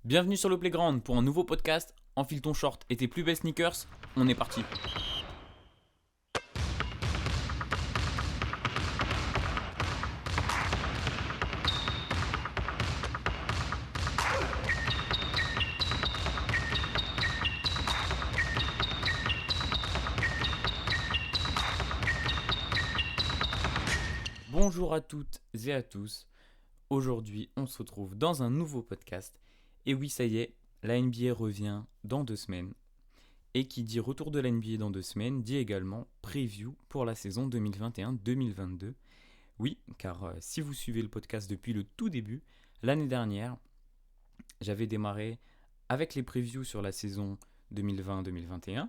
Bienvenue sur le Playground pour un nouveau podcast. Enfile ton short et tes plus belles sneakers, on est parti. Bonjour à toutes et à tous. Aujourd'hui, on se retrouve dans un nouveau podcast. Et oui, ça y est, la NBA revient dans 2 semaines. Et qui dit retour de la NBA dans 2 semaines, dit également preview pour la saison 2021-2022. Oui, car si vous suivez le podcast depuis le tout début, l'année dernière, j'avais démarré avec les previews sur la saison 2020-2021.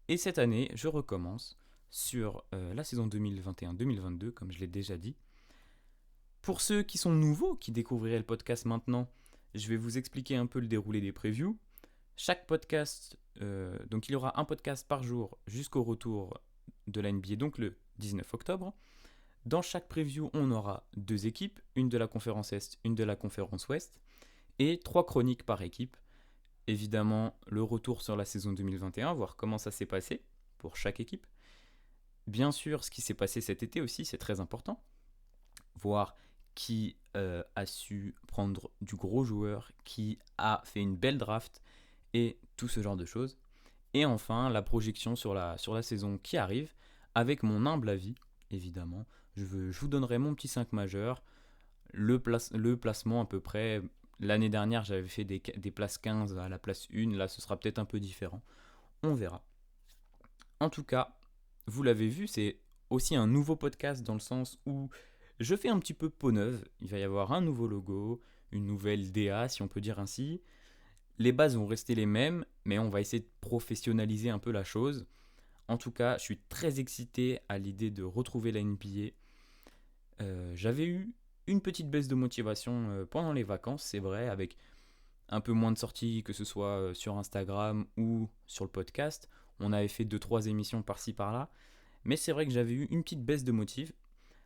Et cette année, je recommence sur la saison 2021-2022, comme je l'ai déjà dit. Pour ceux qui sont nouveaux, qui découvriraient le podcast maintenant, je vais vous expliquer un peu le déroulé des previews. Chaque podcast, donc il y aura un podcast par jour jusqu'au retour de la NBA, donc le 19 octobre. Dans chaque preview, on aura 2 équipes, une de la conférence Est, une de la conférence Ouest, et 3 chroniques par équipe. Évidemment, le retour sur la saison 2021, voir comment ça s'est passé pour chaque équipe. Bien sûr, ce qui s'est passé cet été aussi, c'est très important. Voir qui a su prendre du gros joueur, qui a fait une belle draft et tout ce genre de choses. Et enfin, la projection sur la saison qui arrive, avec mon humble avis, évidemment. Je vous donnerai mon petit 5 majeur, le placement à peu près. L'année dernière, j'avais fait des places 15 à la place 1, là ce sera peut-être un peu différent. On verra. En tout cas, vous l'avez vu, c'est aussi un nouveau podcast dans le sens où je fais un petit peu peau neuve. Il va y avoir un nouveau logo, une nouvelle DA si on peut dire ainsi. Les bases vont rester les mêmes, mais on va essayer de professionnaliser un peu la chose. En tout cas, je suis très excité à l'idée de retrouver la NBA. J'avais eu une petite baisse de motivation pendant les vacances, c'est vrai, avec un peu moins de sorties, que ce soit sur Instagram ou sur le podcast. On avait fait 2-3 émissions par-ci par-là. Mais c'est vrai que j'avais eu une petite baisse de motive.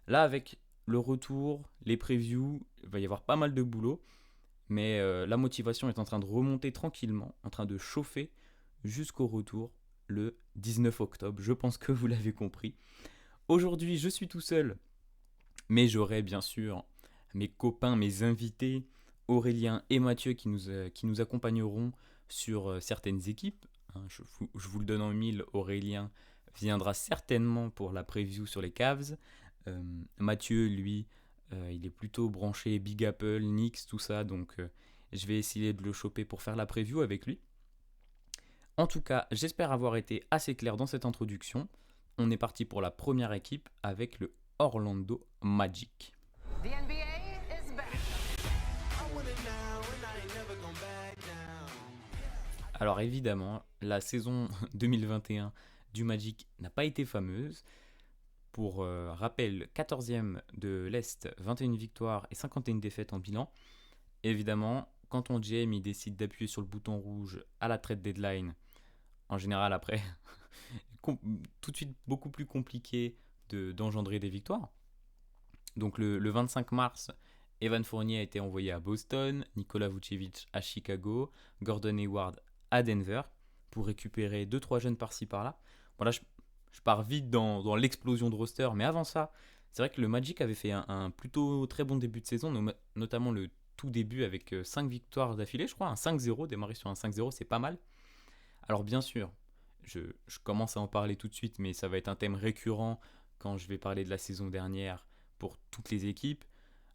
Là, avec le retour, les previews, il va y avoir pas mal de boulot. Mais la motivation est en train de remonter tranquillement, en train de chauffer jusqu'au retour le 19 octobre. Je pense que vous l'avez compris. Aujourd'hui, je suis tout seul, mais j'aurai bien sûr mes copains, mes invités, Aurélien et Mathieu qui nous accompagneront sur certaines équipes. Hein, je vous le donne en mille, Aurélien viendra certainement pour la preview sur les Cavs. Mathieu, lui, il est plutôt branché Big Apple, Knicks, tout ça, donc je vais essayer de le choper pour faire la preview avec lui. En tout cas, j'espère avoir été assez clair dans cette introduction. On est parti pour la première équipe avec le Orlando Magic. The NBA is back. Alors évidemment, la saison 2021 du Magic n'a pas été fameuse. Pour rappel, 14e de l'Est, 21 victoires et 51 défaites en bilan. Évidemment, quand ton GM il décide d'appuyer sur le bouton rouge à la trade deadline, en général après, tout de suite beaucoup plus compliqué d'engendrer des victoires. Donc le 25 mars, Evan Fournier a été envoyé à Boston, Nikola Vucevic à Chicago, Gordon Hayward à Denver pour récupérer 2-3 jeunes par-ci par-là. Voilà, je pars vite dans l'explosion de roster, mais avant ça, c'est vrai que le Magic avait fait un plutôt très bon début de saison, notamment le tout début avec 5 victoires d'affilée, je crois, un 5-0, démarrer sur un 5-0, c'est pas mal. Alors bien sûr, je commence à en parler tout de suite, mais ça va être un thème récurrent quand je vais parler de la saison dernière pour toutes les équipes.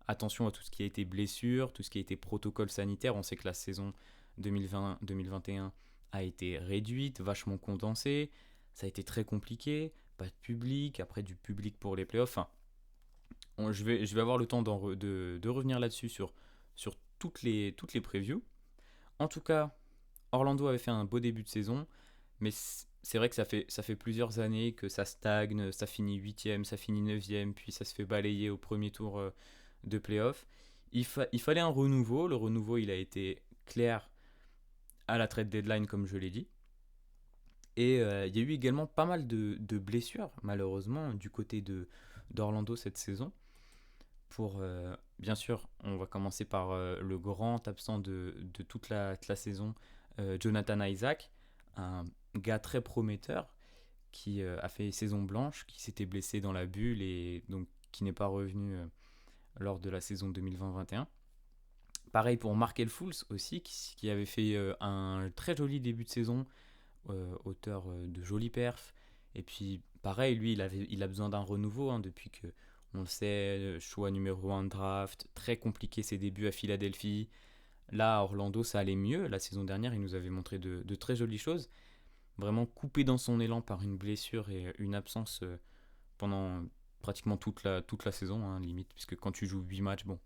Attention à tout ce qui a été blessure, tout ce qui a été protocole sanitaire. On sait que la saison 2020-2021 a été réduite, vachement condensée. Ça a été très compliqué, pas de public, après du public pour les playoffs. Enfin, je vais avoir le temps de revenir là-dessus sur toutes les previews. En tout cas, Orlando avait fait un beau début de saison, mais c'est vrai que ça fait plusieurs années que ça stagne, ça finit 8e, ça finit 9e, puis ça se fait balayer au premier tour de playoff. Il fallait un renouveau, le renouveau il a été clair à la trade deadline comme je l'ai dit. Et il y a eu également pas mal de blessures, malheureusement, du côté d'Orlando cette saison. bien sûr, on va commencer par le grand absent de toute la saison, Jonathan Isaac, un gars très prometteur qui a fait saison blanche, qui s'était blessé dans la bulle et donc qui n'est pas revenu lors de la saison 2020-21. Pareil pour Markel Fultz aussi, qui avait fait un très joli début de saison, auteur de jolis perfs. Et puis pareil, lui, il a besoin d'un renouveau depuis que, on le sait, choix numéro 1 de draft, très compliqué ses débuts à Philadelphie. Là, à Orlando, ça allait mieux. La saison dernière, il nous avait montré de très jolies choses. Vraiment coupé dans son élan par une blessure et une absence pendant pratiquement toute la saison, limite, puisque quand tu joues 8 matchs, bon,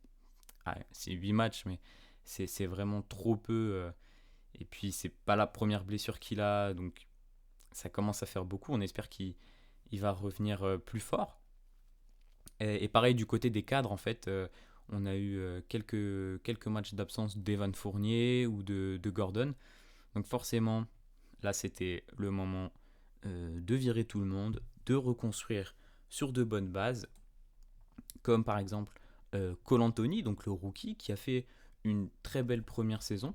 c'est 8 matchs, mais c'est vraiment trop peu. Et puis, c'est pas la première blessure qu'il a, donc ça commence à faire beaucoup. On espère qu'il va revenir plus fort. Et pareil, du côté des cadres, en fait, on a eu quelques matchs d'absence d'Evan Fournier ou de Gordon. Donc, forcément, là, c'était le moment de virer tout le monde, de reconstruire sur de bonnes bases, comme par exemple Cole Anthony, donc le rookie, qui a fait une très belle première saison.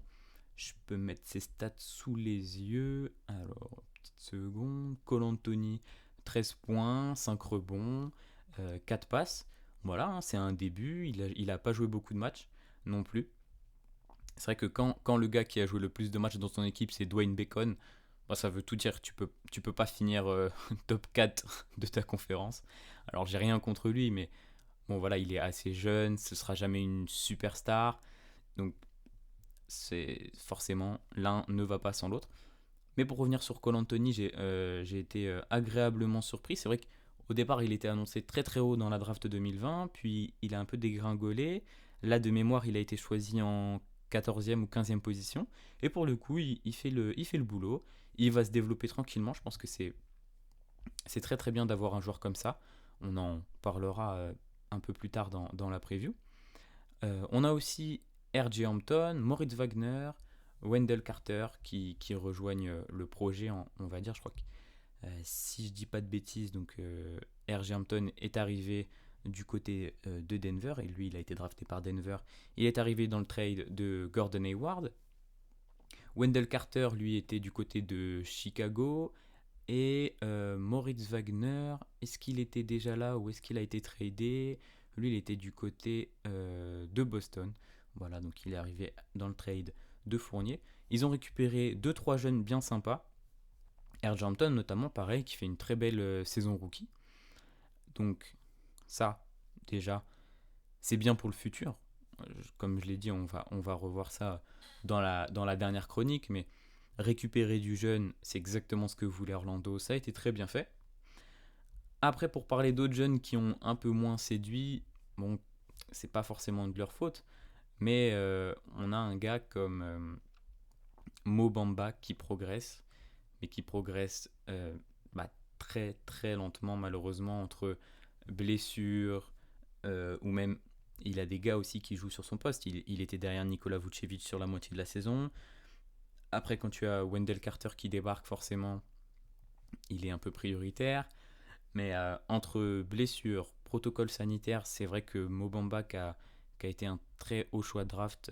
Je peux mettre ses stats sous les yeux. Alors, petite seconde. Cole Anthony, 13 points, 5 rebonds, 4 passes. Voilà, c'est un début. Il a pas joué beaucoup de matchs non plus. C'est vrai que quand le gars qui a joué le plus de matchs dans son équipe, c'est Dwayne Bacon, bah, ça veut tout dire. Tu peux pas finir top 4 de ta conférence. Alors, j'ai rien contre lui, mais bon, voilà, il est assez jeune. Ce sera jamais une superstar. Donc, c'est forcément l'un ne va pas sans l'autre. Mais pour revenir sur Cole Anthony, j'ai été agréablement surpris. C'est vrai qu'au départ, il était annoncé très très haut dans la draft 2020, puis il a un peu dégringolé. Là, de mémoire, il a été choisi en 14e ou 15e position. Et pour le coup, il fait le boulot. Il va se développer tranquillement. Je pense que c'est très très bien d'avoir un joueur comme ça. On en parlera un peu plus tard dans la preview. On a aussi R.J. Hampton, Moritz Wagner, Wendell Carter qui rejoignent le projet, on va dire. Je crois que si je dis pas de bêtises, donc R.J. Hampton est arrivé du côté de Denver et lui il a été drafté par Denver. Il est arrivé dans le trade de Gordon Hayward. Wendell Carter lui était du côté de Chicago et Moritz Wagner, est-ce qu'il était déjà là ou est-ce qu'il a été tradé? Lui il était du côté de Boston. Voilà, donc il est arrivé dans le trade de Fournier. Ils ont récupéré 2-3 jeunes bien sympas. R.J. Hampton notamment, pareil, qui fait une très belle saison rookie. Donc ça, déjà, c'est bien pour le futur. Comme je l'ai dit, on va revoir ça dans la dernière chronique, mais récupérer du jeune, c'est exactement ce que voulait Orlando. Ça a été très bien fait. Après, pour parler d'autres jeunes qui ont un peu moins séduit, bon, c'est pas forcément de leur faute, mais on a un gars comme Mo Bamba qui progresse, mais qui progresse très très lentement malheureusement entre blessures ou même il a des gars aussi qui jouent sur son poste. Il était derrière Nikola Vucevic sur la moitié de la saison. Après, quand tu as Wendell Carter qui débarque, forcément, il est un peu prioritaire. Mais entre blessures, protocole sanitaire, c'est vrai que Mo Bamba qui a été un très haut choix de draft,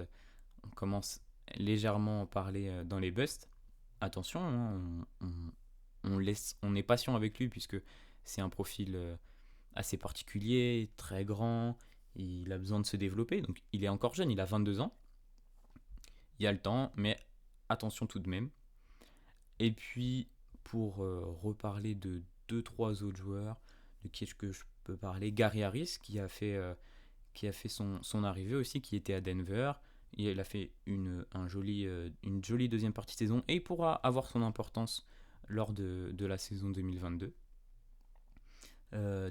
on commence légèrement à en parler dans les busts. Attention, on est patient avec lui puisque c'est un profil assez particulier, très grand, il a besoin de se développer, donc il est encore jeune, il a 22 ans, il y a le temps, mais attention tout de même. Et puis, pour reparler de 2-3 autres joueurs, de qui est-ce que je peux parler? Gary Harris, qui a fait son arrivée aussi, qui était à Denver. Il a fait une jolie deuxième partie de saison et il pourra avoir son importance lors de la saison 2022.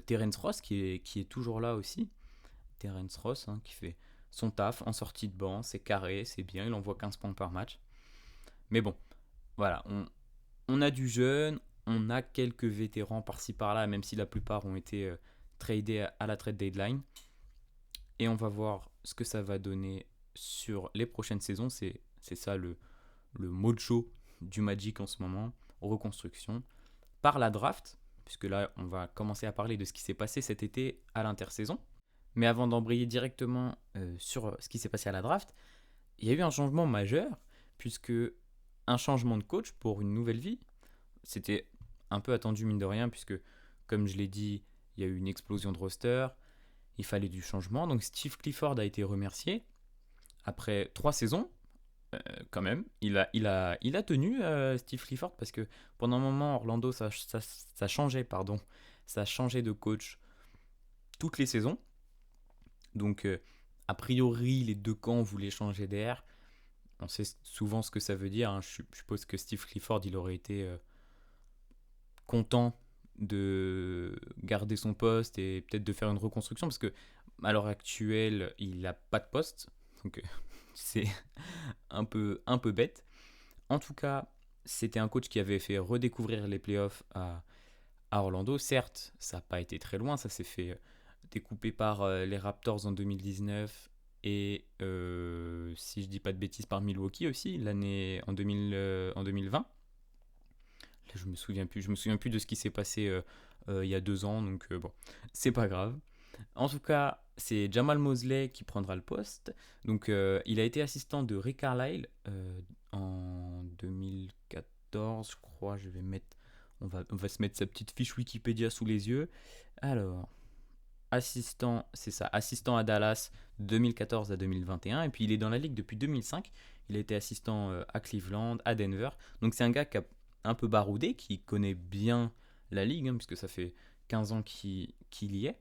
Terence Ross qui est toujours là aussi. Terence Ross qui fait son taf en sortie de banc, c'est carré, c'est bien, il envoie 15 points par match. Mais bon, voilà, on a du jeune, on a quelques vétérans par-ci par-là, même si la plupart ont été tradés à la trade deadline. Et on va voir ce que ça va donner sur les prochaines saisons. C'est ça le mojo du Magic en ce moment, reconstruction. Par la draft, puisque là on va commencer à parler de ce qui s'est passé cet été à l'intersaison. Mais avant d'embrayer directement sur ce qui s'est passé à la draft, il y a eu un changement majeur, puisque un changement de coach pour une nouvelle vie, c'était un peu attendu mine de rien, puisque comme je l'ai dit, il y a eu une explosion de roster, il fallait du changement. Donc Steve Clifford a été remercié après 3 saisons, quand même. Il a tenu Steve Clifford parce que pendant un moment, Orlando, ça changeait, pardon. Ça changeait de coach toutes les saisons. Donc, a priori, les deux camps voulaient changer d'air. On sait souvent ce que ça veut dire. Hein. Je suppose que Steve Clifford, il aurait été content de garder son poste et peut-être de faire une reconstruction parce que à l'heure actuelle, il n'a pas de poste. Donc, c'est un peu bête. En tout cas, c'était un coach qui avait fait redécouvrir les playoffs à Orlando. Certes, ça n'a pas été très loin. Ça s'est fait découper par les Raptors en 2019 et, si je dis pas de bêtises, par Milwaukee aussi, l'année en 2020. Là, je me souviens plus de ce qui s'est passé il y a 2 ans, donc bon, c'est pas grave. En tout cas, c'est Jamal Mosley qui prendra le poste. Donc, il a été assistant de Rick Carlisle en 2014, je crois. On va se mettre sa petite fiche Wikipédia sous les yeux. Alors, assistant à Dallas 2014 à 2021. Et puis, il est dans la ligue depuis 2005. Il a été assistant à Cleveland, à Denver. Donc, c'est un gars qui a un peu baroudé, qui connaît bien la ligue, hein, puisque ça fait 15 ans qu'il y est.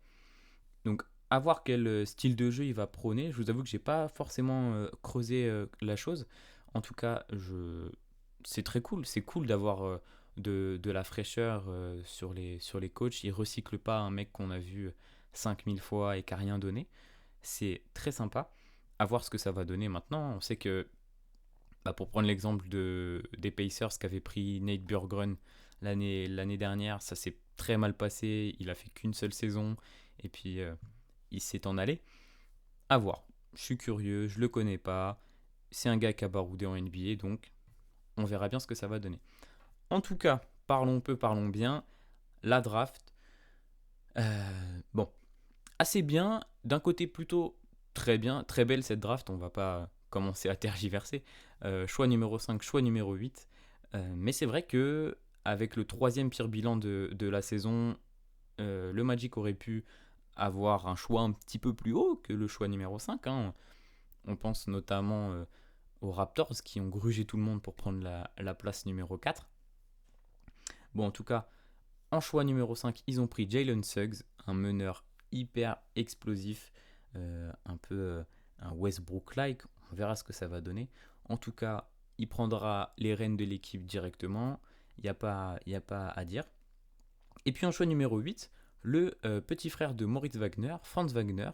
Donc, à voir quel style de jeu il va prôner. Je vous avoue que j'ai pas forcément creusé la chose. En tout cas, c'est très cool. C'est cool d'avoir de la fraîcheur sur les coachs. Il recycle pas un mec qu'on a vu 5000 fois et qui n'a rien donné. C'est très sympa. À voir ce que ça va donner maintenant. On sait que, pour prendre l'exemple des Pacers qu'avait pris Nate Bjorkgren l'année dernière, ça s'est très mal passé. Il a fait qu'une seule saison. Et puis, il s'est en allé. À voir. Je suis curieux, je le connais pas. C'est un gars qui a baroudé en NBA, donc on verra bien ce que ça va donner. En tout cas, parlons peu, parlons bien. La draft, bon, assez bien. D'un côté, plutôt très bien, très belle cette draft. On va pas commencer à tergiverser. Choix numéro 5, choix numéro 8. Mais c'est vrai que avec le troisième pire bilan de la saison, le Magic aurait pu avoir un choix un petit peu plus haut que le choix numéro 5. Hein. On pense notamment aux Raptors qui ont grugé tout le monde pour prendre la place numéro 4. Bon, en tout cas, en choix numéro 5, ils ont pris Jalen Suggs, un meneur hyper explosif, un peu un Westbrook-like. On verra ce que ça va donner. En tout cas, il prendra les rênes de l'équipe directement. Il n'y a pas à dire. Et puis en choix numéro 8, le petit frère de Moritz Wagner, Franz Wagner,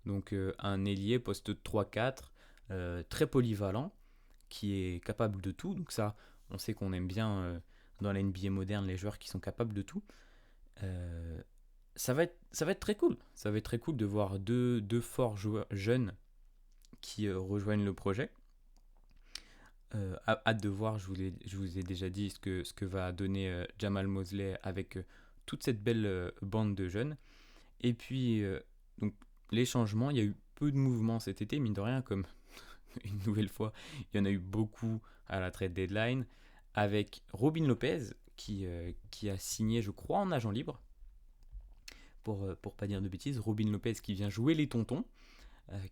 donc un ailier poste 3-4, très polyvalent, qui est capable de tout. Donc ça, on sait qu'on aime bien dans la NBA moderne les joueurs qui sont capables de tout. Ça va être très cool. Ça va être très cool de voir deux forts joueurs jeunes qui rejoignent le projet. Hâte de voir, je vous ai déjà dit ce que va donner Jamal Mosley avec toute cette belle bande de jeunes. Et puis, donc, les changements, il y a eu peu de mouvements cet été, mine de rien, comme une nouvelle fois, il y en a eu beaucoup à la trade deadline, avec Robin Lopez, qui a signé, je crois, en agent libre, pour pas dire de bêtises. Robin Lopez qui vient jouer les tontons,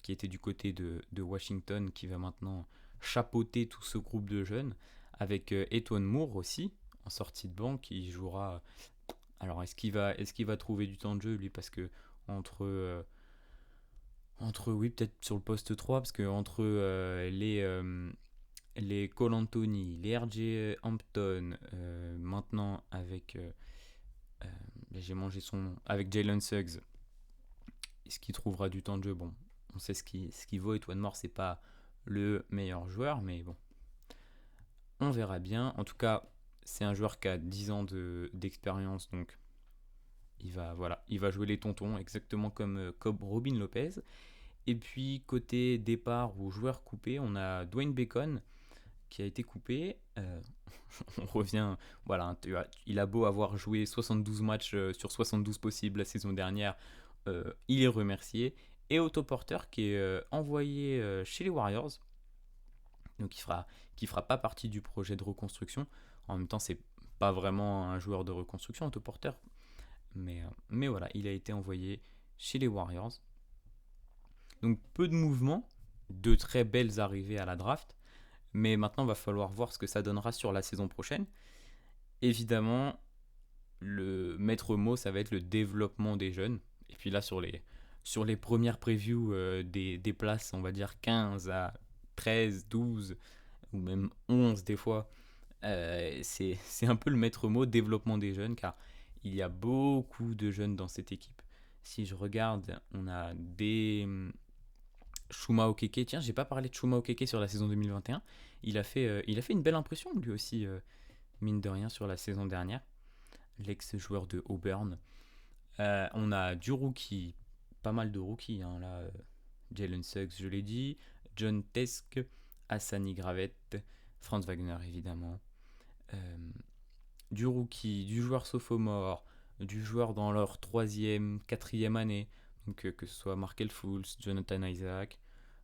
qui était du côté de Washington, qui va maintenant chapeauter tout ce groupe de jeunes, avec Etuan Moore aussi, en sortie de banc, qui jouera. Alors, est-ce qu'il va trouver du temps de jeu, lui, parce que entre oui, peut-être sur le poste 3, parce que entre les Cole Anthony, les RJ Hampton, maintenant avec j'ai mangé son nom, avec Jalen Suggs, est-ce qu'il trouvera du temps de jeu? Bon, on sait ce qu'il vaut. Etuan Moore, c'est pas le meilleur joueur, mais bon, on verra bien. En tout cas, c'est un joueur qui a 10 ans d'expérience, donc il va jouer les tontons, exactement comme Robin Lopez. Et puis, côté départ ou joueur coupé, on a Dwayne Bacon qui a été coupé. On revient, voilà, il a beau avoir joué 72 matchs sur 72 possibles la saison dernière, il est remercié. Et Otto Porter qui est envoyé chez les Warriors, donc qui fera pas partie du projet de reconstruction. En même temps, c'est pas vraiment un joueur de reconstruction, Otto Porter, mais voilà, il a été envoyé chez les Warriors. Donc peu de mouvements, de très belles arrivées à la draft, mais maintenant il va falloir voir ce que ça donnera sur la saison prochaine. Évidemment, le maître mot, ça va être le développement des jeunes. Et puis là, sur les premières previews des places, on va dire 15 à 13, 12 ou même 11 des fois, c'est un peu le maître mot, développement des jeunes, car il y a beaucoup de jeunes dans cette équipe. Si je regarde, on a des Chuma Okeke. Tiens, j'ai pas parlé de Chuma Okeke sur la saison 2021. Il a fait une belle impression lui aussi, mine de rien, sur la saison dernière. L'ex-joueur de Auburn. On a du rookie, pas mal de rookies, hein, là. Jalen Suggs, je l'ai dit. John Teske, Hassani Gravett, Franz Wagner, évidemment. Du rookie, du joueur sophomore, du joueur dans leur 3e, 4e année. Donc que ce soit Markel Fultz, Jonathan Isaac,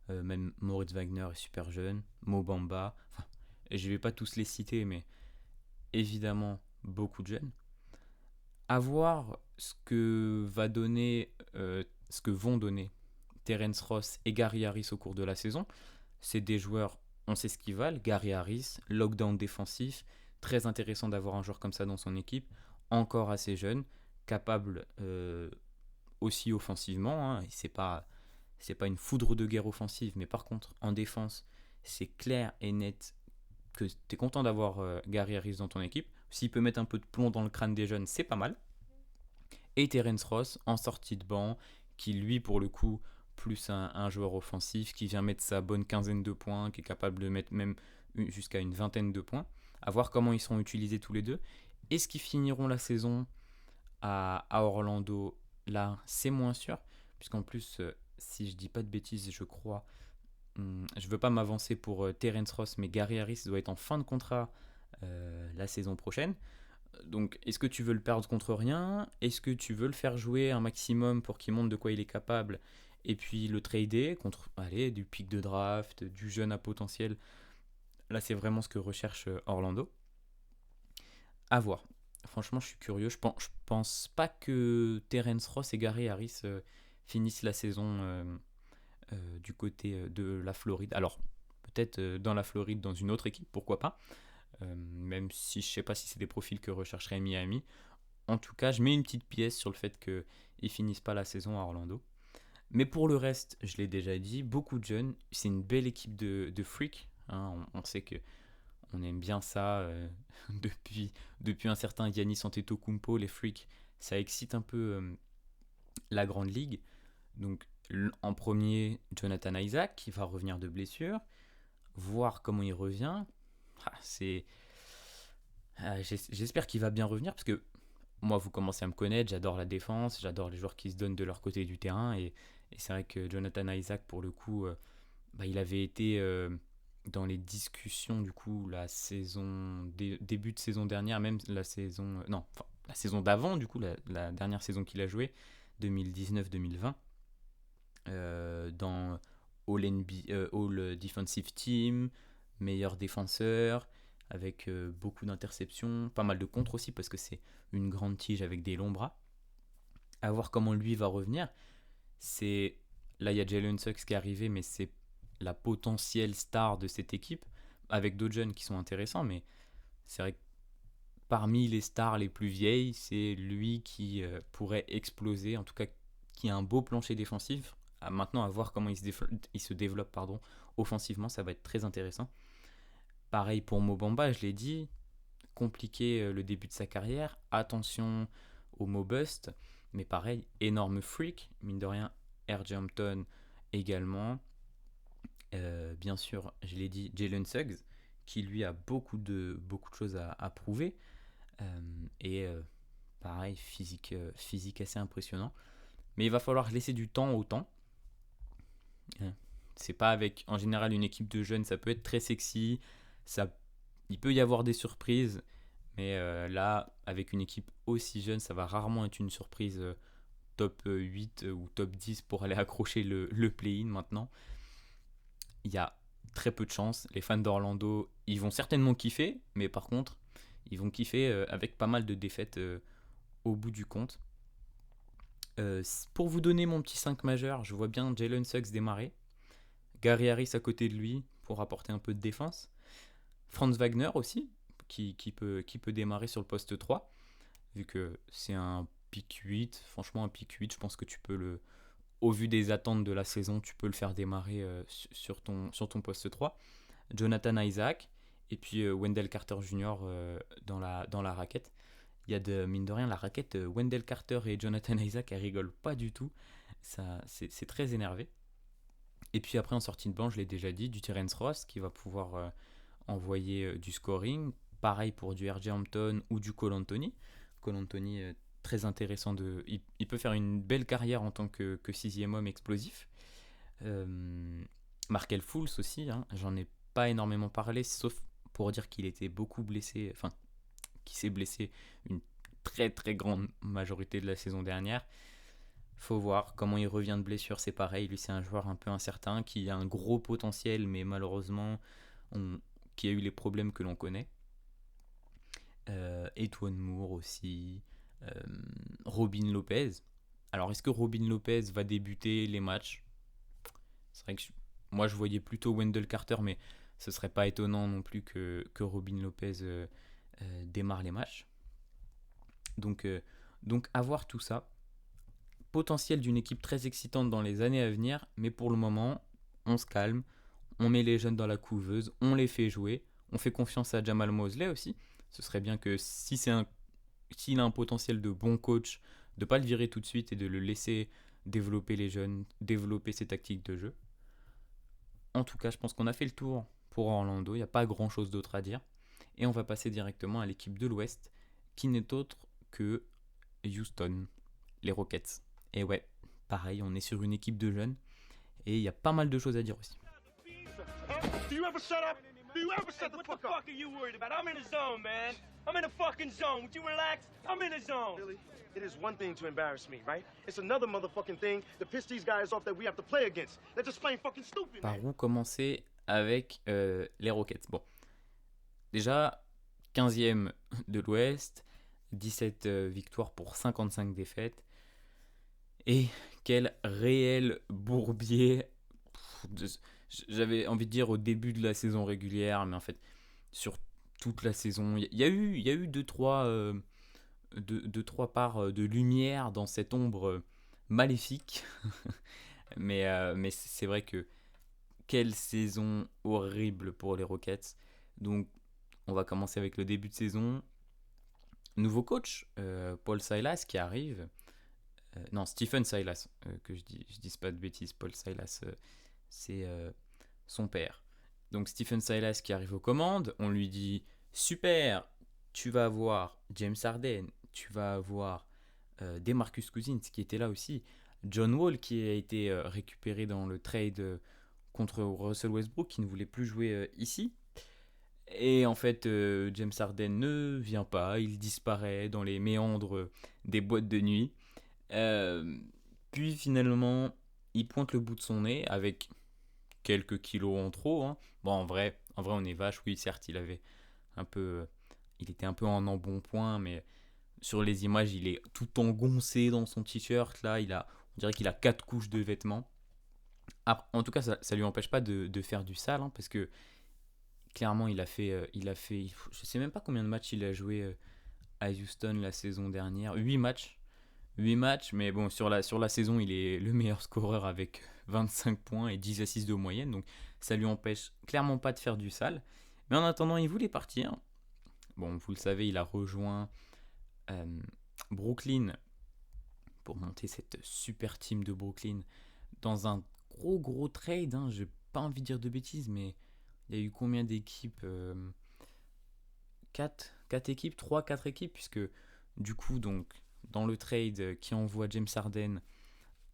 même Moritz Wagner est super jeune, Mo Bamba. Enfin, je ne vais pas tous les citer, mais évidemment beaucoup de jeunes. À voir ce que vont donner Terence Ross et Gary Harris au cours de la saison. C'est des joueurs, on sait ce qu'ils valent. Gary Harris, lockdown défensif, très intéressant d'avoir un joueur comme ça dans son équipe, encore assez jeune, capable aussi offensivement. Hein. C'est pas une foudre de guerre offensive, mais par contre en défense, c'est clair et net que tu es content d'avoir Gary Harris dans ton équipe. S'il peut mettre un peu de plomb dans le crâne des jeunes, c'est pas mal. Et Terence Ross en sortie de banc, qui lui pour le coup plus un joueur offensif qui vient mettre sa bonne quinzaine de points, qui est capable de mettre même jusqu'à une vingtaine de points. À voir comment ils seront utilisés tous les deux. Est-ce qu'ils finiront la saison à Orlando? Là, c'est moins sûr, puisqu'en plus, si je dis pas de bêtises, je crois, je veux pas m'avancer pour Terence Ross, mais Gary Harris doit être en fin de contrat la saison prochaine. Donc, est-ce que tu veux le perdre contre rien? Est-ce que tu veux le faire jouer un maximum pour qu'il montre de quoi il est capable? Et puis le trader contre, allez, du pic de draft, du jeune à potentiel. Là, c'est vraiment ce que recherche Orlando. À voir. Franchement, je suis curieux. Je pense pas que Terence Ross et Gary Harris finissent la saison du côté de la Floride. Alors, peut-être dans la Floride, dans une autre équipe, pourquoi pas. Même si je sais pas si c'est des profils que rechercherait Miami. En tout cas, je mets une petite pièce sur le fait qu'ils finissent pas la saison à Orlando. Mais pour le reste, je l'ai déjà dit, beaucoup de jeunes. C'est une belle équipe de freaks. Hein. On sait que on aime bien ça depuis un certain Giannis Antetokounmpo. Les freaks, ça excite un peu la grande ligue. Donc en premier, Jonathan Isaac qui va revenir de blessure. Voir comment il revient. J'espère qu'il va bien revenir parce que moi, vous commencez à me connaître, j'adore la défense, j'adore les joueurs qui se donnent de leur côté du terrain. Et c'est vrai que Jonathan Isaac, pour le coup, il avait été dans les discussions, du coup, début de saison dernière, même la saison. Non, enfin, la saison d'avant, du coup, la dernière saison qu'il a jouée, 2019-2020, dans All Defensive Team, meilleur défenseur, avec beaucoup d'interceptions, pas mal de contres aussi, parce que c'est une grande tige avec des longs bras. À voir comment lui va revenir. Là, il y a Jalen Suggs qui est arrivé, mais c'est la potentielle star de cette équipe, avec d'autres jeunes qui sont intéressants, mais c'est vrai que parmi les stars les plus vieilles, c'est lui qui pourrait exploser, en tout cas qui a un beau plancher défensif. Maintenant, à voir comment il se développe offensivement, ça va être très intéressant. Pareil pour Mo Bamba, je l'ai dit, compliqué le début de sa carrière, attention au Mo Bust, mais pareil, énorme freak, mine de rien, R.J. Hampton également. Bien sûr, je l'ai dit, Jalen Suggs, qui lui a beaucoup de choses à prouver. Pareil, physique assez impressionnant. Mais il va falloir laisser du temps au temps. C'est pas avec, en général, une équipe de jeunes, ça peut être très sexy, il peut y avoir des surprises, mais là, avec une équipe aussi jeune, ça va rarement être une surprise top 8 ou top 10 pour aller accrocher le play-in maintenant. Il y a très peu de chance. Les fans d'Orlando, ils vont certainement kiffer, mais par contre, ils vont kiffer avec pas mal de défaites au bout du compte. Pour vous donner mon petit 5 majeur, je vois bien Jalen Suggs démarrer. Gary Harris à côté de lui pour apporter un peu de défense. Franz Wagner aussi, qui peut démarrer sur le poste 3, vu que c'est un pick 8. Franchement, un pick 8, je pense que tu peux au vu des attentes de la saison, tu peux le faire démarrer sur ton poste 3. Jonathan Isaac, et puis Wendell Carter Jr. Dans la raquette. Il y a mine de rien, la raquette Wendell Carter et Jonathan Isaac, elle rigole pas du tout. C'est très énervé. Et puis après, en sortie de banc, je l'ai déjà dit, du Terence Ross qui va pouvoir envoyer du scoring. Pareil pour du R.J. Hampton ou du Cole Anthony. Cole Anthony, très intéressant. Il peut faire une belle carrière en tant que sixième homme explosif. Markel Fultz aussi, hein, j'en ai pas énormément parlé, sauf pour dire qu'il était beaucoup blessé, enfin, qu'il s'est blessé une très très grande majorité de la saison dernière. Faut voir comment il revient de blessure, c'est pareil, lui c'est un joueur un peu incertain, qui a un gros potentiel, mais malheureusement, qui a eu les problèmes que l'on connaît. Etuan Moore aussi, Robin Lopez. Alors est-ce que Robin Lopez va débuter les matchs ? C'est vrai que moi je voyais plutôt Wendell Carter, mais ce serait pas étonnant non plus que Robin Lopez démarre les matchs. Donc à voir tout ça. Potentiel d'une équipe très excitante dans les années à venir, mais pour le moment, on se calme, on met les jeunes dans la couveuse, on les fait jouer, on fait confiance à Jamal Mosley aussi. Ce serait bien que s'il a un potentiel de bon coach, de ne pas le virer tout de suite et de le laisser développer les jeunes, développer ses tactiques de jeu. En tout cas, je pense qu'on a fait le tour pour Orlando, il n'y a pas grand chose d'autre à dire. Et on va passer directement à l'équipe de l'Ouest, qui n'est autre que Houston, les Rockets. Et ouais, pareil, on est sur une équipe de jeunes, et il y a pas mal de choses à dire aussi. Do you ever shut up? Do you ever shut the fuck up? What the fuck are you worried about? I'm in the zone, man. I'm in the fucking zone. Would you relax? I'm in the zone. Really? It is one thing to embarrass me, right? It's another motherfucking thing to piss these guys off that we have to play against. They're just plain fucking stupid, man. Par où commencer avec les Rockets ? Bon, déjà, 15e de l'Ouest, 17 victoires pour 55 défaites. Et quel réel bourbier. J'avais envie de dire au début de la saison régulière, mais en fait, sur toute la saison, il y a eu deux, trois parts de lumière dans cette ombre maléfique. mais c'est vrai que quelle saison horrible pour les Rockets. Donc, on va commencer avec le début de saison. Nouveau coach, Paul Silas qui arrive. Non, Stephen Silas, que je dis pas de bêtises. Paul Silas, c'est son père. Donc Stephen Silas qui arrive aux commandes, on lui dit super, tu vas avoir James Harden, tu vas avoir DeMarcus Cousins qui était là aussi, John Wall qui a été récupéré dans le trade contre Russell Westbrook qui ne voulait plus jouer ici. Et en fait, James Harden ne vient pas, il disparaît dans les méandres des boîtes de nuit. Puis finalement, il pointe le bout de son nez avec quelques kilos en trop. Hein. Bon, en vrai, on est vache. Oui, certes, il était un peu en embonpoint, mais sur les images, il est tout engoncé dans son t-shirt. Là, on dirait qu'il a 4 couches de vêtements. En tout cas, ça lui empêche pas de faire du sale, hein, parce que clairement, il a fait, je sais même pas combien de matchs il a joué à Houston la saison dernière. 8 matchs, mais bon, sur la saison, il est le meilleur scoreur avec 25 points et 10 assists de moyenne, donc ça lui empêche clairement pas de faire du sale. Mais en attendant, il voulait partir. Bon, vous le savez, il a rejoint Brooklyn pour monter cette super team de Brooklyn dans un gros trade. Hein. J'ai pas envie de dire de bêtises, mais il y a eu combien d'équipes 4 équipes, 3-4 équipes, puisque du coup, donc, dans le trade qui envoie James Harden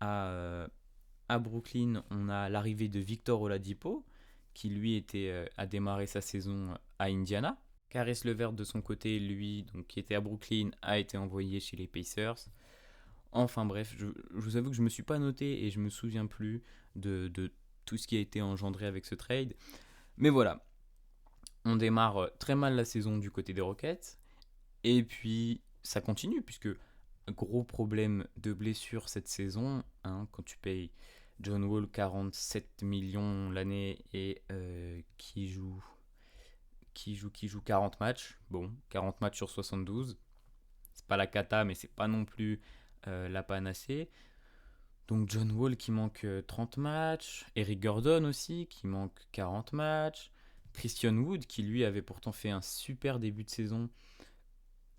à Brooklyn, on a l'arrivée de Victor Oladipo, qui lui a démarré sa saison à Indiana. Caris LeVert de son côté, lui, donc, qui était à Brooklyn, a été envoyé chez les Pacers. Enfin bref, je vous avoue que je me suis pas noté et je me souviens plus de tout ce qui a été engendré avec ce trade. Mais voilà, on démarre très mal la saison du côté des Rockets. Et puis ça continue, puisque gros problème de blessure cette saison, hein, quand tu payes John Wall 47 millions l'année et qui joue 40 matchs. Bon, 40 matchs sur 72. C'est pas la cata, mais c'est pas non plus la panacée. Donc John Wall qui manque 30 matchs. Eric Gordon aussi qui manque 40 matchs. Christian Wood qui lui avait pourtant fait un super début de saison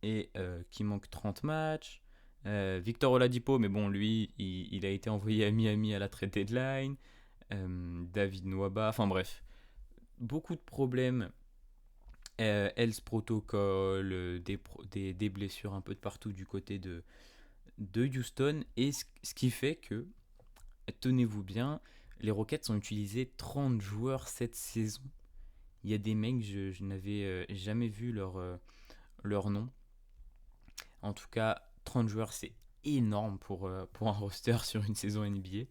et qui manque 30 matchs. Victor Oladipo, mais bon, lui, il a été envoyé à Miami à la trade deadline. David Nwaba, enfin bref. Beaucoup de problèmes. Health Protocol, des blessures un peu de partout du côté de Houston. Et ce qui fait que, tenez-vous bien, les Rockets ont utilisé 30 joueurs cette saison. Il y a des mecs, je n'avais jamais vu leur nom. En tout cas, 30 joueurs, c'est énorme pour un roster sur une saison NBA.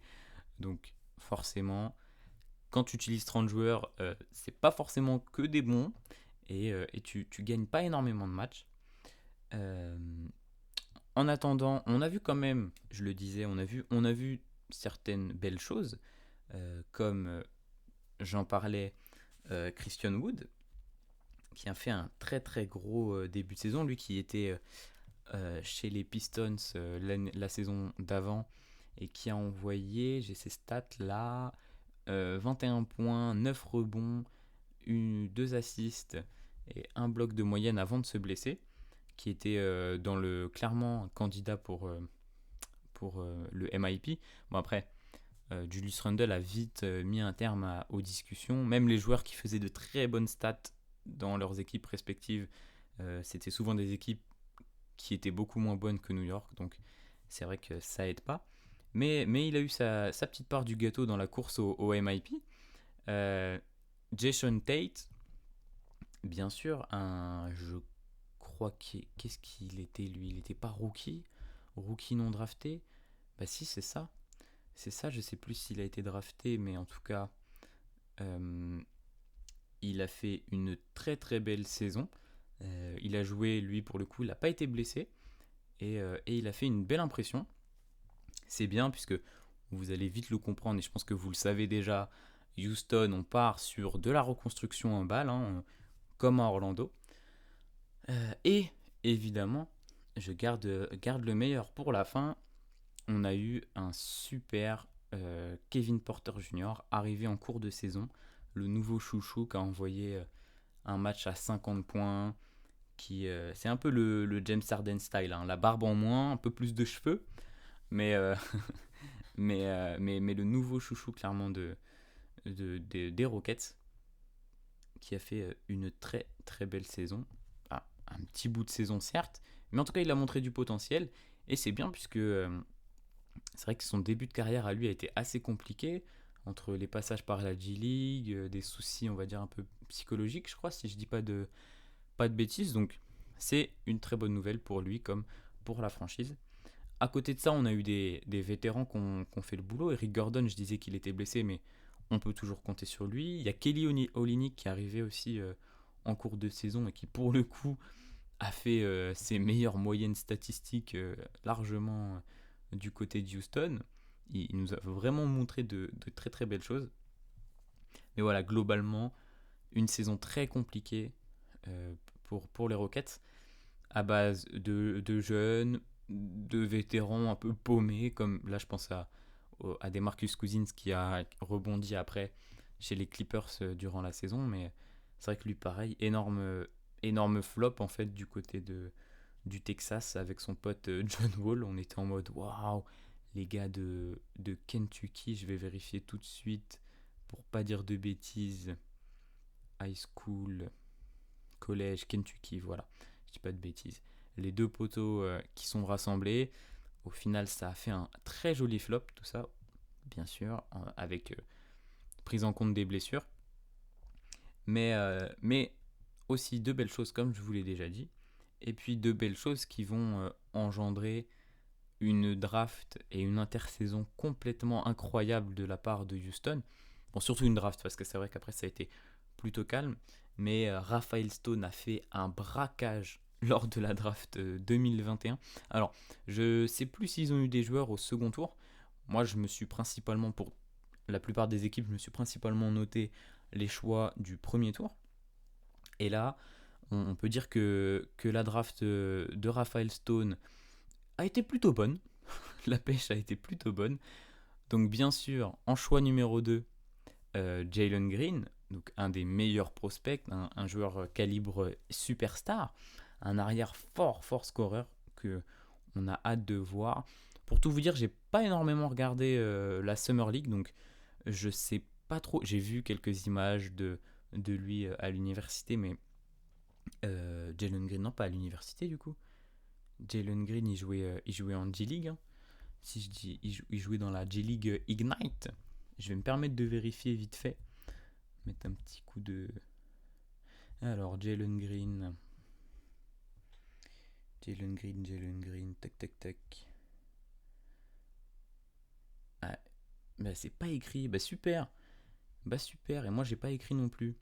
Donc, forcément, quand tu utilises 30 joueurs, c'est pas forcément que des bons. Et tu gagnes pas énormément de matchs. En attendant, on a vu quand même, je le disais, on a vu certaines belles choses. Comme j'en parlais, Christian Wood, qui a fait un très très gros début de saison. Lui qui était chez les Pistons la saison d'avant et qui a envoyé, j'ai ses stats là, 21 points, 9 rebonds, 2 assists et un bloc de moyenne avant de se blesser, qui était clairement un candidat pour le MIP. Bon après, Julius Randle a vite mis un terme aux discussions. Même les joueurs qui faisaient de très bonnes stats dans leurs équipes respectives, c'était souvent des équipes qui étaient beaucoup moins bonnes que New York, donc c'est vrai que ça aide pas. Mais il a eu sa petite part du gâteau dans la course au MIP. Jason Tate, bien sûr, je crois qu'est-ce qu'il était lui? Il n'était pas rookie non drafté? Bah si, c'est ça. C'est ça, je sais plus s'il a été drafté, mais en tout cas, il a fait une très très belle saison. Il a joué, lui, pour le coup, il n'a pas été blessé. Et il a fait une belle impression. C'est bien, puisque vous allez vite le comprendre, et je pense que vous le savez déjà, Houston, on part sur de la reconstruction en balle, hein, comme à Orlando. Et évidemment, je garde le meilleur pour la fin. On a eu un super Kevin Porter Jr. arrivé en cours de saison, le nouveau chouchou qui a envoyé un match à 50 points, c'est un peu le James Harden style, hein, la barbe en moins, un peu plus de cheveux, mais mais le nouveau chouchou clairement des Rockets, qui a fait une très très belle saison. Un petit bout de saison certes, mais en tout cas il a montré du potentiel, et c'est bien puisque c'est vrai que son début de carrière à lui a été assez compliqué, entre les passages par la G-League, des soucis on va dire un peu psychologiques, je crois, si je dis pas de bêtises. Donc c'est une très bonne nouvelle pour lui comme pour la franchise. À côté de ça, on a eu des vétérans qui ont fait le boulot. Eric Gordon, je disais qu'il était blessé, mais on peut toujours compter sur lui. Il y a Kelly Olynyk qui est arrivé aussi en cours de saison et qui, pour le coup, a fait ses meilleures moyennes statistiques largement du côté de Houston. Il nous a vraiment montré de très très belles choses. Mais voilà, globalement, une saison très compliquée pour les Rockets, à base de jeunes, de vétérans un peu paumés, comme là je pense à des Marcus Cousins qui a rebondi après chez les Clippers durant la saison, mais c'est vrai que lui pareil, énorme flop en fait du côté du Texas avec son pote John Wall. On était en mode waouh, les gars de Kentucky, je vais vérifier tout de suite pour pas dire de bêtises. High school, collège, Kentucky, voilà, je dis pas de bêtises. Les deux poteaux qui sont rassemblés, au final ça a fait un très joli flop, tout ça, bien sûr, avec prise en compte des blessures. Mais aussi deux belles choses comme je vous l'ai déjà dit, et puis deux belles choses qui vont engendrer une draft et une intersaison complètement incroyable de la part de Houston. Bon, surtout une draft, parce que c'est vrai qu'après ça a été plutôt calme. Mais Raphael Stone a fait un braquage lors de la draft 2021. Alors, je sais plus s'ils ont eu des joueurs au second tour. Moi, je me suis principalement, pour la plupart des équipes, je me suis principalement noté les choix du premier tour. Et là, on peut dire que la draft de Raphael Stone a été plutôt bonne. La pêche a été plutôt bonne. Donc bien sûr, en choix numéro 2, Jalen Green, donc un des meilleurs prospects, un joueur calibre superstar, un arrière fort scoreur que on a hâte de voir. Pour tout vous dire, j'ai pas énormément regardé la Summer League, donc je sais pas trop. J'ai vu quelques images de lui à l'université, mais Jalen Green, non, pas à l'université du coup. Jalen Green, il jouait en G-League. Hein. Si je dis, il jouait dans la G-League Ignite. Je vais me permettre de vérifier vite fait. Mettre un petit coup de... Alors, Jalen Green, tac. Ah, bah c'est pas écrit. Bah super. Et moi j'ai pas écrit non plus.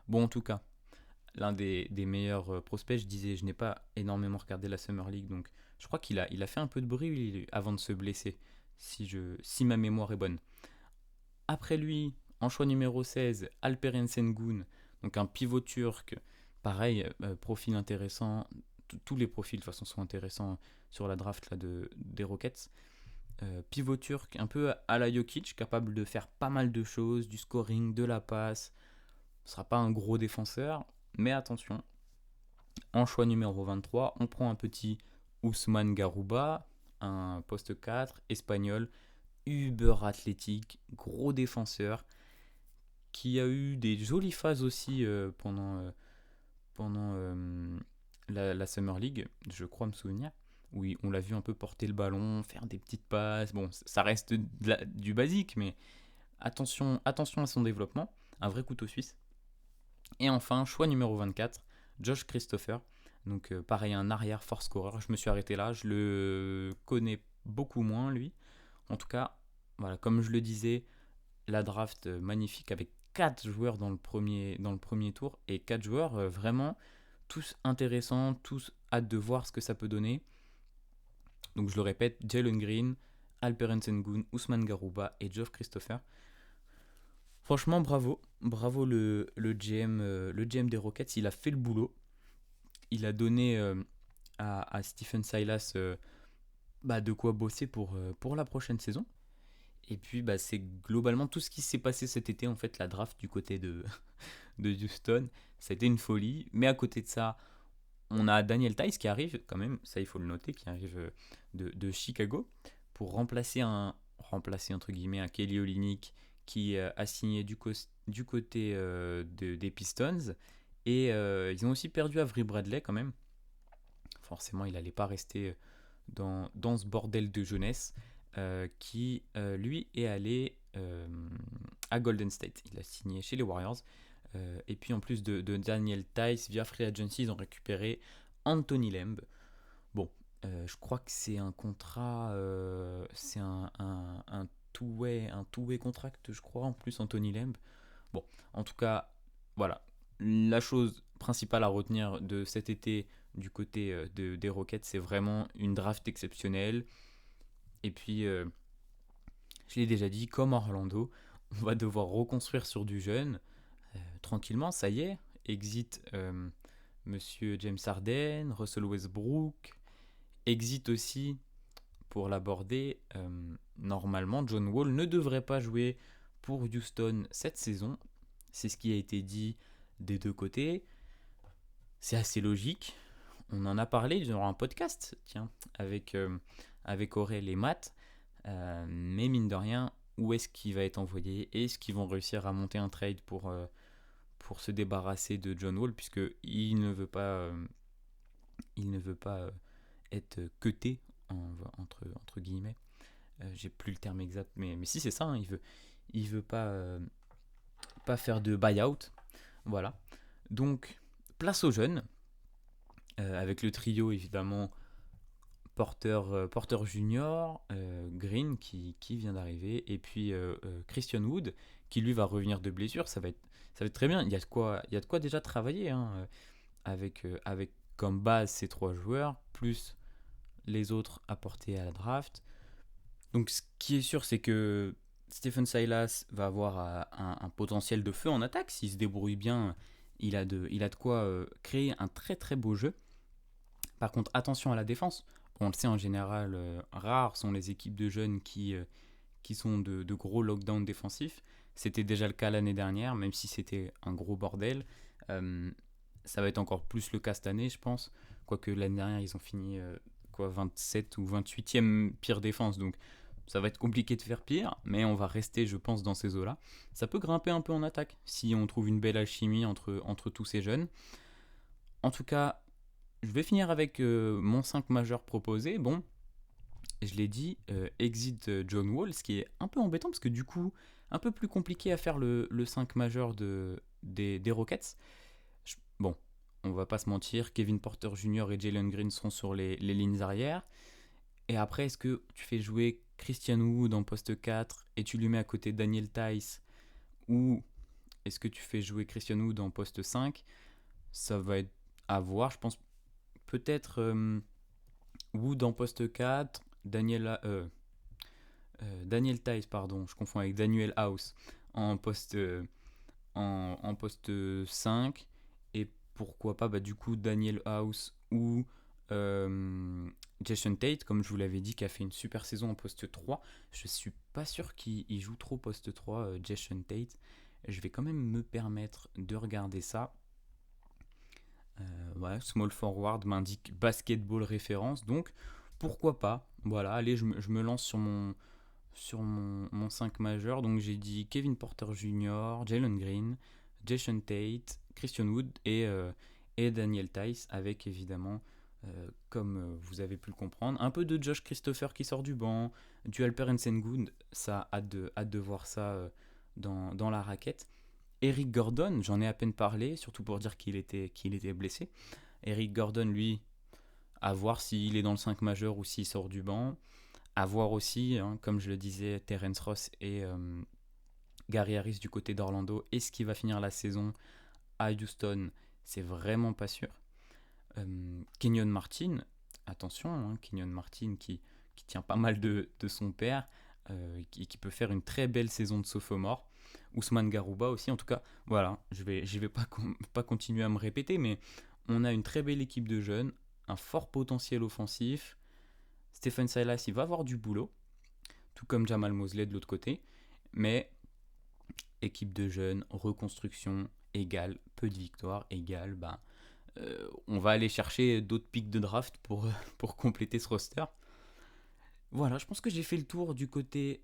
Bon, en tout cas, l'un des meilleurs prospects, je disais, je n'ai pas énormément regardé la Summer League, donc je crois qu'il a fait un peu de bruit avant de se blesser, si ma mémoire est bonne. Après lui, en choix numéro 16, Alperen Sengun, donc un pivot turc, pareil, profil intéressant, tous les profils de toute façon sont intéressants sur la draft là, des Rockets. Pivot turc, un peu à la Jokic, capable de faire pas mal de choses, du scoring, de la passe. Ce sera pas un gros défenseur, mais attention, en choix numéro 23, on prend un petit Ousmane Garouba, un poste 4, espagnol, uber athlétique, gros défenseur, qui a eu des jolies phases aussi pendant la Summer League, je crois me souvenir, où on l'a vu un peu porter le ballon, faire des petites passes. Bon, ça reste du basique, mais attention à son développement, un vrai couteau suisse. Et enfin, choix numéro 24, Josh Christopher. Donc pareil, un arrière force scorer. Je me suis arrêté là, je le connais beaucoup moins lui. En tout cas, voilà, comme je le disais, la draft magnifique avec 4 joueurs dans le premier tour et 4 joueurs vraiment tous intéressants, tous hâte de voir ce que ça peut donner. Donc je le répète, Jalen Green, Alperen Sengun, Ousmane Garouba et Geoff Christopher. Franchement, bravo le GM des Rockets, il a fait le boulot. Il a donné à Stephen Silas de quoi bosser pour la prochaine saison. Et puis c'est globalement tout ce qui s'est passé cet été, en fait, la draft du côté de Houston. Ça a été une folie. Mais à côté de ça, on a Daniel Theis qui arrive quand même, ça il faut le noter, qui arrive de Chicago pour remplacer entre guillemets un Kelly Olynyk qui a signé du côté des Pistons. Et ils ont aussi perdu Avery Bradley quand même. Forcément, il n'allait pas rester dans ce bordel de jeunesse qui, lui, est allé à Golden State. Il a signé chez les Warriors. Et puis, en plus de Daniel Theis, via Free Agency, ils ont récupéré Anthony Lemb. Bon, je crois que c'est un contrat... c'est un two-way contract, je crois, en plus, Anthony Lemb. Bon, en tout cas, voilà. La chose principale à retenir de cet été du côté des Rockets, c'est vraiment une draft exceptionnelle. Et puis, je l'ai déjà dit, comme Orlando, on va devoir reconstruire sur du jeune. Tranquillement, ça y est. Exit Monsieur James Harden, Russell Westbrook. Exit aussi, pour l'aborder, normalement, John Wall ne devrait pas jouer pour Houston cette saison. C'est ce qui a été dit des deux côtés. C'est assez logique. On en a parlé durant un podcast, avec Aurel et Matt. Mais mine de rien, où est-ce qu'il va être envoyé? Est-ce qu'ils vont réussir à monter un trade pour se débarrasser de John Wall, puisqu'il ne veut pas être cuté, entre guillemets. J'ai plus le terme exact, mais si c'est ça, il veut pas faire de buy-out. Voilà. Donc, place aux jeunes, avec le trio évidemment Porter Junior, Green qui vient d'arriver, et puis Christian Wood qui lui va revenir de blessure. Ça va être très bien. Il y a de quoi déjà travailler hein, avec comme base ces 3 joueurs, plus les autres apportés à la draft. Donc ce qui est sûr, c'est que Stephen Silas va avoir un potentiel de feu en attaque. S'il se débrouille bien, il a de quoi créer un très très beau jeu. Par contre, attention à la défense. On le sait en général, rares sont les équipes de jeunes qui sont de gros lockdowns défensifs. C'était déjà le cas l'année dernière, même si c'était un gros bordel. Euh, Ça va être encore plus le cas cette année, je pense. Quoique l'année dernière, ils ont fini 27 ou 28e pire défense. Donc ça va être compliqué de faire pire, mais on va rester, je pense, dans ces eaux-là. Ça peut grimper un peu en attaque si on trouve une belle alchimie entre tous ces jeunes. En tout cas, je vais finir avec mon 5 majeur proposé. Bon, je l'ai dit, exit John Wall, ce qui est un peu embêtant parce que du coup, un peu plus compliqué à faire le 5 majeur des Rockets. Bon, on va pas se mentir, Kevin Porter Jr. et Jalen Green seront sur les lignes arrière. Et après, est-ce que tu fais jouer Christian Wood en poste 4 et tu lui mets à côté Daniel Tice, ou est-ce que tu fais jouer Christian Wood en poste 5? Ça va être à voir, je pense peut-être Wood en poste 4, Daniel Tice, pardon, je confonds avec Daniel House en poste, en poste 5, et pourquoi pas du coup Daniel House ou Jason Tate, comme je vous l'avais dit, qui a fait une super saison en poste 3. Je suis pas sûr qu'il joue trop poste 3, Jason Tate. Je vais quand même me permettre de regarder ça. Ouais, small forward m'indique basketball référence, donc pourquoi pas. Voilà, allez, je me lance sur mon 5 majeur. Donc j'ai dit Kevin Porter Jr., Jalen Green, Jason Tate, Christian Wood et Daniel Tice, avec évidemment, comme vous avez pu le comprendre, un peu de Josh Christopher qui sort du banc, du Alperen Sengun. Ça, hâte de voir ça dans la raquette. Eric Gordon, j'en ai à peine parlé, surtout pour dire qu'il était blessé. Eric Gordon, lui, à voir s'il est dans le 5 majeur ou s'il sort du banc. À voir aussi, hein, comme je le disais, Terence Ross et Gary Harris du côté d'Orlando. Est-ce qu'il va finir la saison à Houston? C'est vraiment pas sûr. Kenyon Martin, attention, hein, Kenyon Martin qui tient pas mal de son père, qui peut faire une très belle saison de sophomore. Ousmane Garouba aussi, en tout cas, voilà, je vais pas continuer à me répéter, mais on a une très belle équipe de jeunes, un fort potentiel offensif. Stephen Silas, il va avoir du boulot, tout comme Jamal Mosley de l'autre côté, mais équipe de jeunes, reconstruction égale peu de victoires, égale, on va aller chercher d'autres pics de draft pour compléter ce roster. Voilà, je pense que j'ai fait le tour du côté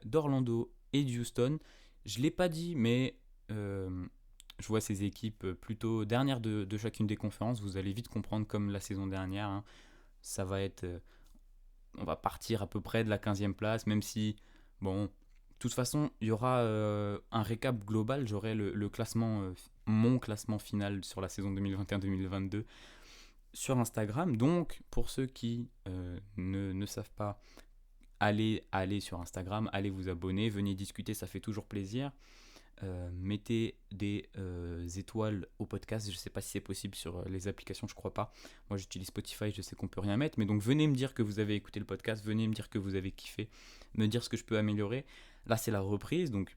d'Orlando et d'Houston. Je ne l'ai pas dit, mais je vois ces équipes plutôt dernières de chacune des conférences. Vous allez vite comprendre, comme la saison dernière, hein. Ça va être... on va partir à peu près de la 15e place, même si, bon, de toute façon, il y aura un récap global. J'aurai le classement, mon classement final sur la saison 2021-2022 sur Instagram. Donc, pour ceux qui ne savent pas, allez sur Instagram, allez vous abonner, venez discuter, ça fait toujours plaisir. Mettez des étoiles au podcast. Je ne sais pas si c'est possible sur les applications, je crois pas. Moi j'utilise Spotify, je sais qu'on peut rien mettre, mais donc venez me dire que vous avez écouté le podcast, venez me dire que vous avez kiffé, me dire ce que je peux améliorer. Là c'est la reprise, donc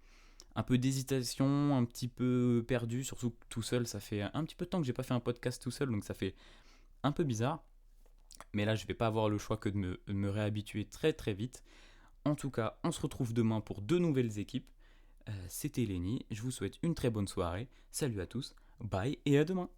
un peu d'hésitation, un petit peu perdu, surtout tout seul. Ça fait un petit peu de temps que j'ai pas fait un podcast tout seul, donc ça fait un peu bizarre. Mais là je vais pas avoir le choix que de me réhabituer très très vite. En tout cas, on se retrouve demain pour 2 nouvelles équipes. C'était Lenny, je vous souhaite une très bonne soirée, salut à tous, bye et à demain.